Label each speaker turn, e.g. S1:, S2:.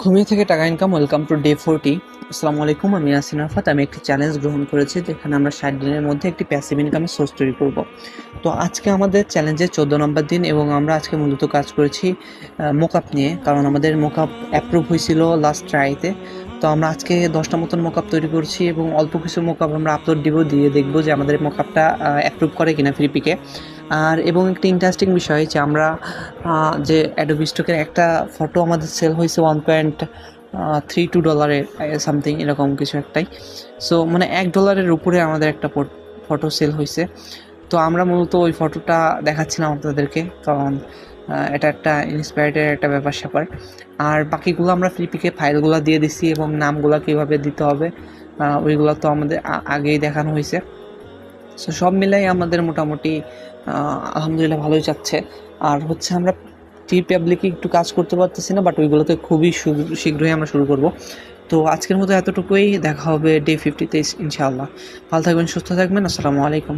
S1: ঘুমিয়ে থেকে টাকা ইনকাম। Welcome to day 40। আসসালামু আলাইকুম, আমি ইয়াসিন আরাফাত। আমি একটি চ্যালেঞ্জ গ্রহণ করেছি যেখানে আমরা 60 দিনের মধ্যে একটি প্যাসিভ ইনকামের সোর্স তৈরি করব। তো আজকে আমাদের চ্যালেঞ্জের 14 নম্বর দিন এবং আমরা আজকে মূলত কাজ করেছি মোকআপ নিয়ে, কারণ আমাদের মোকআপ অ্যাপ্রুভ হয়েছিল লাস্ট ট্রাইতে। তো আমরা আজকে 10টা মতন মোকআপ তৈরি করছি এবং অল্প কিছু মোকআপ আমরা আপলোড দিয়ে দেখবো যে আমাদের মোকআপটা অ্যাপ্রুভ করে কিনা ফ্রিপিকে। এবং একটি ইন্টারেস্টিং বিষয় যে আমরা যে অ্যাডোবি স্টকের একটা ফটো আমাদের সেল হয়েছে $1.32 সামথিং, এরকম কিছু একটাই। সো মানে $1 উপরে আমাদের একটা ফটো সেল হয়েছে। তো আমরা মূলত ওই ফটোটা দেখাচ্ছিলাম আপনাদেরকে, কারণ এটা একটা ইন্সপায়ার্ডের একটা ব্যাপার স্যাপার। আর বাকিগুলো আমরা ফ্রিপিকে ফাইলগুলো দিয়ে দিছি এবং নামগুলো কীভাবে দিতে হবে ওইগুলো তো আমাদের আগেই দেখানো হয়েছে। সো সব মিলাই আমাদের মোটামুটি আলহামদুলিল্লাহ ভালোই যাচ্ছে। আর হচ্ছে আমরা পাবলিকে একটু কাজ করতে পারতেছি না, বাট ওইগুলোতে খুবই শীঘ্রই আমরা শুরু করব। তো আজকের মতো এতটুকুই, দেখা হবে ডে 50তে ইনশাআল্লাহ। ভালো থাকবেন, সুস্থ থাকবেন। আসসালামু আলাইকুম।